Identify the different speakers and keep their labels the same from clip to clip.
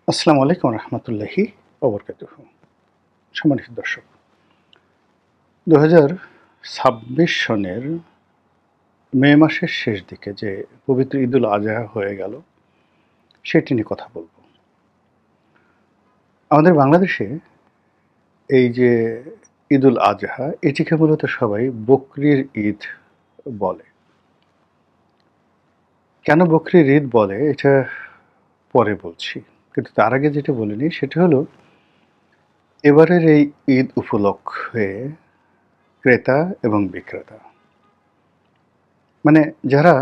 Speaker 1: আসসালামু আলাইকুম রহমতুল্লাহি ওবরকাতুহু। সম্মানিত দর্শক, 2026 সনের মে মাসের শেষ দিকে যে পবিত্র ঈদুল আজহা হয়ে গেল, সেটি নিয়ে কথা বলব। আমাদের বাংলাদেশে এই যে ঈদুল আজহা, এটিকে মূলত সবাই বকরির ঈদ বলে। কেন বকরির ঈদ বলে এটা পরে বলছি, কিন্তু তার আগে যেটা বলে নিই সেটা হলো, এবারের এই ঈদ উপলক্ষে ক্রেতা এবং বিক্রেতা, মানে যারা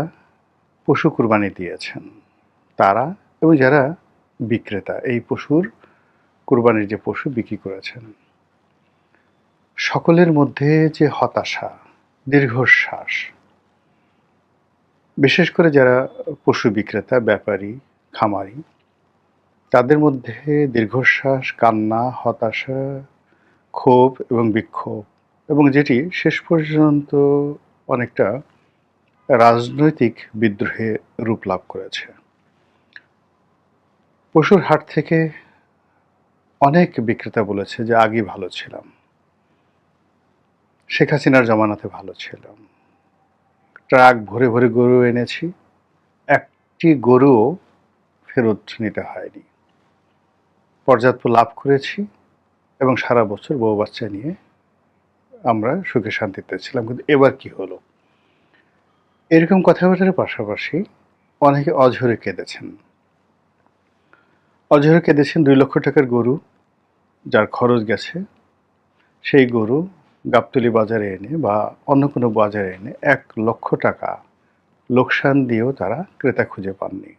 Speaker 1: পশু কুরবানি দিয়েছেন তারা এবং যারা বিক্রেতা এই পশুর কুরবানির যে পশু বিক্রি করেছেন, সকলের মধ্যে যে হতাশা, দীর্ঘশ্বাস, বিশেষ করে যারা পশু বিক্রেতা, ব্যাপারী, খামারি, তাদের মধ্যে দীর্ঘশ্বাস, কান্না, হতাশা, ক্ষোভ এবং বিক্ষোভ, এবং যেটি শেষ পর্যন্ত অনেকটা রাজনৈতিক বিদ্রোহে রূপ লাভ করেছে। পশুর হাট থেকে অনেক বিক্রেতা বলেছে যে আগেই ভালো ছিলাম, শেখ হাসিনার জমানাতে ভালো ছিলাম, ট্রাক ভরে ভরে গরু এনেছি, একটি গরুও ফেরত নিতে হয়নি, পর্যাপ্ত লাভ করেছি এবং সারা বছর বউ বাচ্চা নিয়ে আমরা সুখে শান্তিতে ছিলাম। কিন্তু এবার কি হলো? এরকম কথাবার্তার পাশাপাশি অনেকে অঝরে কেঁদেছেন। অঝরে কেঁদেছেন 2 লক্ষ টাকার গরু যার খরচ গেছে, সেই গরু গাবতলী বাজারে এনে বা অন্য কোনো বাজারে এনে 1 লক্ষ টাকা লোকসান দিয়েও তারা ক্রেতা খুঁজে পাননি।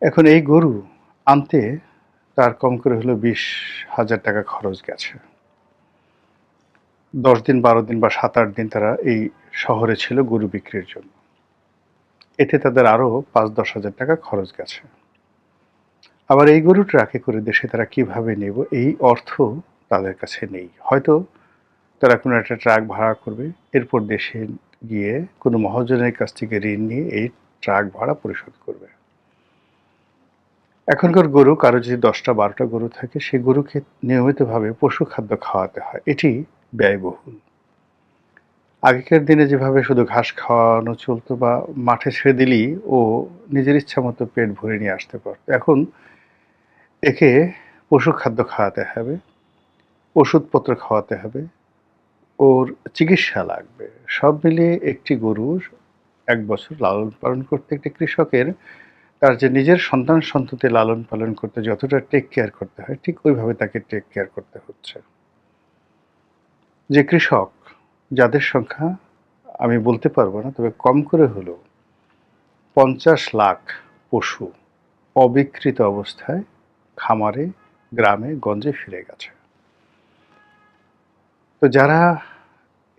Speaker 1: এখন এই গরু আনতে তার কম করে হলেও 20,000 টাকা খরচ গেছে। 10 দিন, 12 দিন বা 7-8 দিন তারা এই শহরে ছিল গরু বিক্রির জন্য। এতে তাদের আরও 5-10 হাজার টাকা খরচ গেছে। আবার এই গরু ট্রাকে করে দেশে তারা কিভাবে নেব, এই অর্থ তাদের কাছে নেই। হয়তো তারা কোনো একটা ট্রাক ভাড়া করবে, এরপর দেশে গিয়ে কোনো মহাজনের কাছ থেকে ঋণ নিয়ে এই ট্রাক ভাড়া পরিশোধ করবে। এখনকার গরু, কারো যদি 10টা-12টা গরু থাকে, সেই গরুকে নিয়মিতভাবে পশু খাদ্য খাওয়াতে হয়। এটি ব্যয়বহুল। আগেকার দিনে যেভাবে শুধু ঘাস খাওয়ানো চলতো বা মাঠে ছেড়ে দিলেই ও নিজের ইচ্ছা মতো পেট ভরে নিয়ে আসতে পারত, এখন একে পশু খাদ্য খাওয়াতে হবে, ওষুধপত্র খাওয়াতে হবে, ওর চিকিৎসা লাগবে। সব মিলিয়ে একটি গরুর 1 বছর লালন পালন করতে একটি কৃষকের তার যে নিজের সন্তান সন্ততি লালন পালন করতে যতটা টেক কেয়ার করতে হয়, ঠিক ওইভাবে তাকে টেক কেয়ার করতে হচ্ছে। যে কৃষক, যাদের সংখ্যা আমি বলতে পারবো না, তবে কম করে হলেও 50 লাখ পশু অবিকৃত অবস্থায় খামারে, গ্রামে গঞ্জে ফিরে গেছে। তো যারা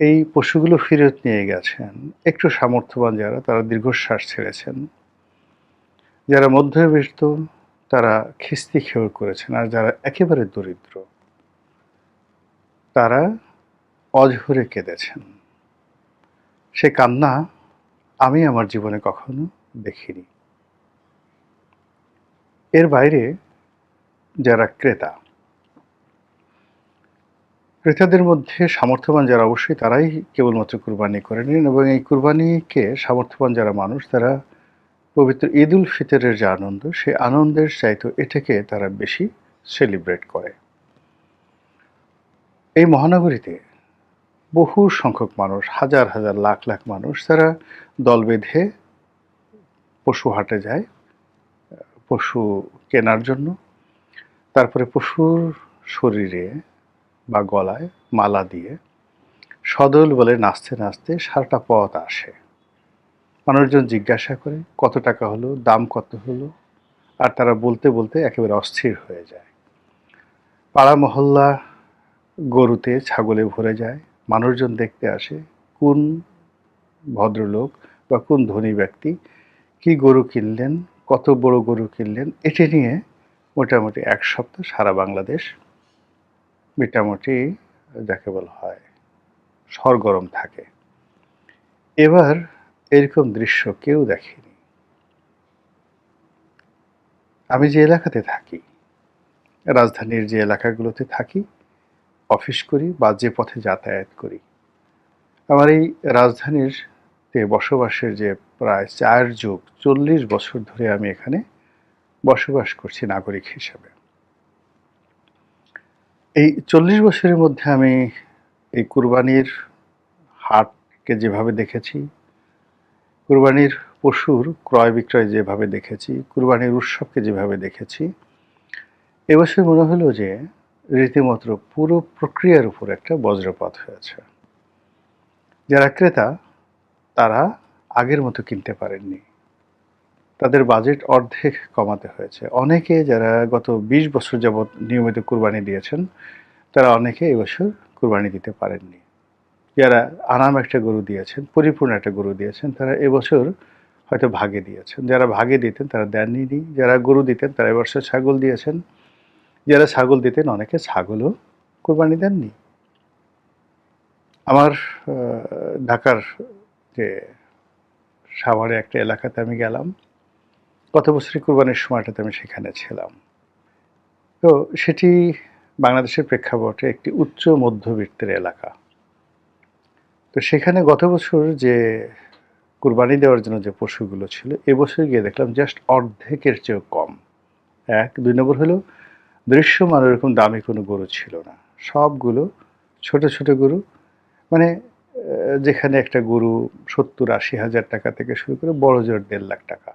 Speaker 1: এই পশুগুলো ফেরত নিয়ে গেছেন, একটু সামর্থ্যবান যারা, তারা দীর্ঘশ্বাস ছেড়েছেন। যারা মধ্যবিত্ত তারা খিস্তি খেয়ে করেছেন, আর যারা একেবারে দরিদ্র তারা অঝরে কেঁদেছেন। সে কান্না আমি আমার জীবনে কখনো দেখিনি। এর বাইরে যারা ক্রেতাদের মধ্যে সামর্থ্যবান যারা, অবশ্যই তারাই কেবলমাত্র কুরবানি করে নেন, এবং এই কুরবানিকে সামর্থ্যবান যারা মানুষ, তারা পবিত্র ঈদ উল ফিতরের যে আনন্দ, সেই আনন্দের চাইতে এটাকে তারা বেশি সেলিব্রেট করে। এই মহানগরীতে বহু সংখ্যক মানুষ, হাজার হাজার লাখ লাখ মানুষ, তারা দল বেঁধে পশু হাটে যায় পশু কেনার জন্য। তারপরে পশুর শরীরে বা গলায় মালা দিয়ে সদল বলে নাচতে নাচতে সারাটা পথ আসে। মানুষজন জিজ্ঞাসা করে কত টাকা হলো, দাম কত হলো, আর তারা বলতে বলতে একেবারে অস্থির হয়ে যায়। পাড়া মহল্লা গরুতে, ছাগলে ভরে যায়। মানুষজন দেখতে আসে কোন ভদ্রলোক বা কোন ধনী ব্যক্তি কি গরু কিনলেন, কত বড় গরু কিনলেন। এটা নিয়ে মোটামুটি 1 সপ্তাহ সারা বাংলাদেশ মোটামুটি যাকে বলা হয় সরগরম থাকে। এবার এরকম দৃশ্য কেউ দেখেনি। আমি যে এলাকাতে থাকি, রাজধানীর যে এলাকাগুলোতে থাকি, অফিস করি বা যে পথে যাতায়াত করি, আমার এই রাজধানীর বসবাসের যে প্রায় ৪ যুগ ৪০ বছর ধরে আমি এখানে বসবাস করছি নাগরিক হিসেবে। এই ৪০ বছরের মধ্যে আমি এই কুরবানির হাটকে যেভাবে দেখেছি, কুরবানির পশুর ক্রয় বিক্রয় যেভাবে দেখেছি, কুরবানির উৎসবকে যেভাবে দেখেছি, এবছর মনে হলো যে রীতিমতো পুরো প্রক্রিয়ার উপর একটা বজ্রপাত হয়েছে। যারা ক্রেতা তারা আগের মতো কিনতে পারেননি। তাদের বাজেট অর্ধেক কমাতে হয়েছে। অনেকে যারা গত ২০ বছর যাবৎ নিয়মিত কুরবানি দিয়েছেন, তারা অনেকে এবছর কুরবানি দিতে পারেননি। যারা আরাম একটা গরু দিয়েছেন, পরিপূর্ণ একটা গরু দিয়েছেন, তারা এবছর হয়তো ভাগে দিয়েছেন। যারা ভাগে দিতেন তারা দেননি। যারা গরু দিতেন তারা এবছর ছাগল দিয়েছেন। যারা ছাগল দিতেন অনেকে ছাগলও কুরবানি দেননি। আমার ঢাকার যে সাভারে একটা এলাকাতে আমি গেলাম। গত বছরের কুরবানির সময়টাতে আমি সেখানে ছিলাম। তো সেটি বাংলাদেশের প্রেক্ষাপটে একটি উচ্চ মধ্যবিত্তের এলাকা। তো সেখানে গত বছর যে কুরবানি দেওয়ার জন্য যে পশুগুলো ছিল, এবছর গিয়ে দেখলাম জাস্ট অর্ধেকের চেয়েও কম। ১, ২ নম্বর হলো দৃশ্যমান ওরকম দামি কোনো গরু ছিল না। সবগুলো ছোট, ছোট গরু। মানে যেখানে একটা গরু ৭০-৮০ হাজার টাকা থেকে শুরু করে বড় জোর ১.৫ লাখ টাকা।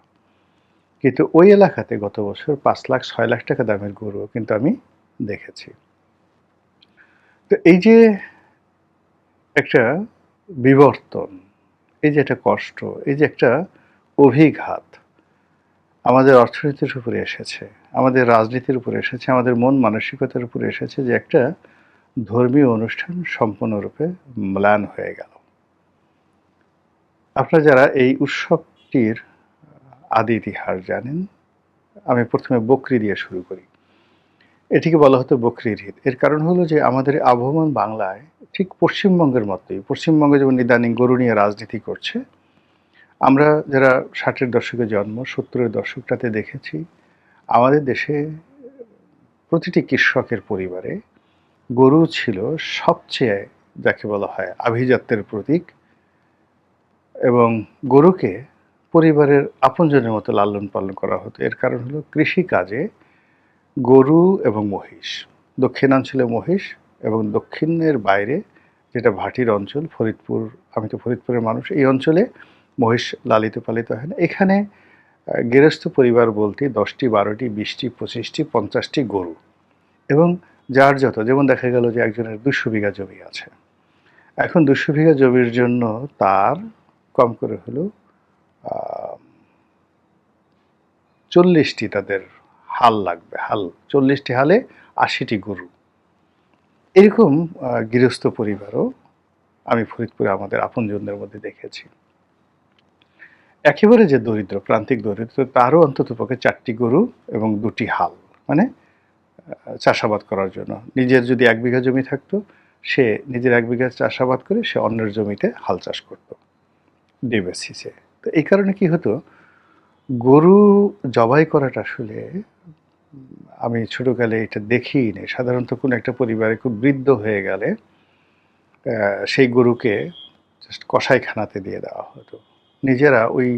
Speaker 1: কিন্তু ওই এলাকাতে গত বছর ৫ লাখ ৬ লাখ টাকা দামের গরুও কিন্তু আমি দেখেছি। তো এই যে একটা বিবর্তন, এই যে একটা কষ্ট, এই যে একটা অভিঘাত আমাদের অর্থনীতির উপরে এসেছে, আমাদের রাজনীতির উপরে এসেছে, আমাদের মন মানসিকতার উপরে এসেছে যে একটা ধর্মীয় অনুষ্ঠান সম্পূর্ণরূপে ম্লান হয়ে গেল। আপনারা যারা এই উৎসবটির আদি ইতিহাস জানেন, আমি প্রথমে বকরি দিয়ে শুরু করি। এটিকে বলা হতো বকরির ঈদ। এর কারণ হলো যে আমাদের আবহমান বাংলায় ঠিক পশ্চিমবঙ্গের মতোই, পশ্চিমবঙ্গে যেমন ইদানিং গরু নিয়ে রাজনীতি করছে, আমরা যারা ৬০-এর দশকে জন্ম, ৭০-এর দশকটাতে দেখেছি, আমাদের দেশে প্রতিটি কৃষকের পরিবারে গরু ছিল সবচেয়ে যাকে বলা হয় আভিজাত্যের প্রতীক এবং গরুকে পরিবারের আপনজনের মতো লালন পালন করা হতো। এর কারণ হলো কৃষিকাজে গরু এবং মহিষ, দক্ষিণাঞ্চলে মহিষ এবং দক্ষিণের বাইরে যেটা ভাটির অঞ্চল, ফরিদপুর, আমি তো ফরিদপুরের মানুষ, এই অঞ্চলে মহিষ লালিত পালিত হয় না। এখানে গেরস্থ পরিবার বলতে ১০টি, ১২টি, ২০টি, ২৫টি, ৫০টি গরু এবং যার যত, যেমন দেখা গেল যে একজনের ২০০ বিঘা জমি আছে। এখন ২০০ বিঘা জমির জন্য তার কম করে হলেও ৪০টি তাদের হাল লাগবে, হাল ৪০টি হালে ৮০টি গরু। এরকম গৃহস্থ পরিবারও আমি ফরিদপুরে আমাদের আপনজনদের মধ্যে দেখেছি। একেবারে যে দরিদ্র, প্রান্তিক দরিদ্র, তারও অন্ততপক্ষে ৪টি গরু এবং ২টি হাল, মানে চাষাবাদ করার জন্য। নিজের যদি ১ বিঘা জমি থাকতো, সে নিজের ১ বিঘা চাষাবাদ করে সে অন্যের জমিতে হাল চাষ করত ডে বেসিসে। তো এই কারণে কি হতো, গরু জবাই করাটা আসলে আমি ছোটকালে এটা দেখিইনি। সাধারণত কোনো একটা পরিবারে খুব বৃদ্ধ হয়ে গেলে সেই গরুকে জাস্ট কসাইখানাতে দিয়ে দেওয়া হতো। নিজেরা ওই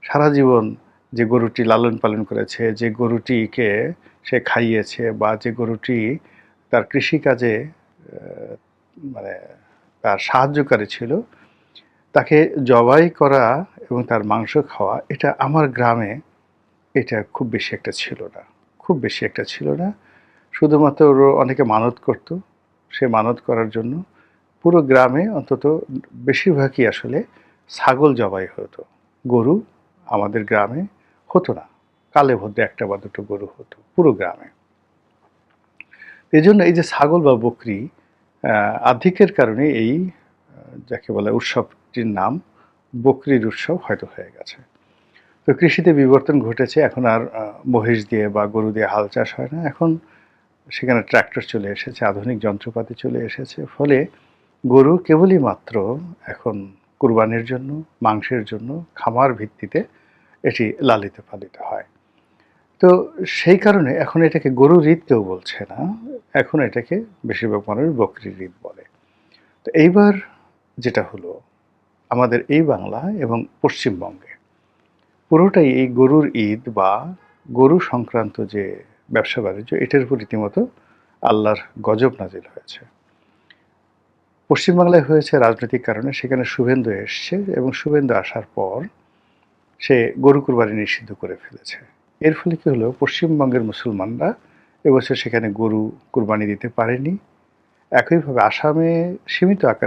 Speaker 1: সারা জীবন যে গরুটি লালন পালন করেছে, যে গরুটিকে সে খাইয়েছে বা যে গরুটি তার কৃষিকাজে মানে তার সাহায্যকারী ছিল, তাকে জবাই করা এবং তার মাংস খাওয়া, এটা আমার গ্রামে এটা খুব বেশি একটা ছিল না। খুব বেশি একটা ছিল না। শুধুমাত্র অনেকে মানত করত। সে মানত করার জন্য পুরো গ্রামে অন্তত বেশিরভাগই আসলে ছাগল জবাই হতো। গরু আমাদের গ্রামে হতো না। কালে ভদ্রে ১ টা বা ২ টো গরু হতো পুরো গ্রামে। এজন্য এই যে ছাগল বা বকরি আধিক্যের কারণে এই যাকে বলে উৎসবটির নাম বকরির উৎসব হয়তো হয়ে গেছে। তো কৃষিতে বিবর্তন ঘটেছে। এখন আর মহিষ দিয়ে বা গরু দিয়ে হাল চাষ হয় না। এখন সেখানে ট্রাক্টর চলে এসেছে, আধুনিক যন্ত্রপাতি চলে এসেছে। ফলে গরু কেবলই মাত্র এখন কুরবানির জন্য, মাংসের জন্য খামার ভিত্তিতে এটি লালিত পালিত হয়। তো সেই কারণে এখন এটাকে গরুর ঈদ কেউ বলছে না। এখন এটাকে বেশিরভাগ মানুষ বকরির ঈদ বলে। তো এইবার যেটা হলো আমাদের এই বাংলায় এবং পশ্চিমবঙ্গে পুরোটাই এই গরুর ঈদ বা গরু সংক্রান্ত যে ব্যবসা-বাণিজ্য এটার উপর রীতিমতো আল্লাহর গজব নাজিল হয়েছে। পশ্চিমবাংলায় হয়েছে রাজনৈতিক কারণে, সেখানে শুভেন্দু এসছে এবং শুভেন্দু আসার পর সে গরু কুরবানি নিষিদ্ধ করে ফেলেছে। এর ফলে কি হলো, পশ্চিমবঙ্গের মুসলমানরা এবছর সেখানে গরু কুরবানি দিতে পারেনি। একইভাবে আসামে সীমিত আকারে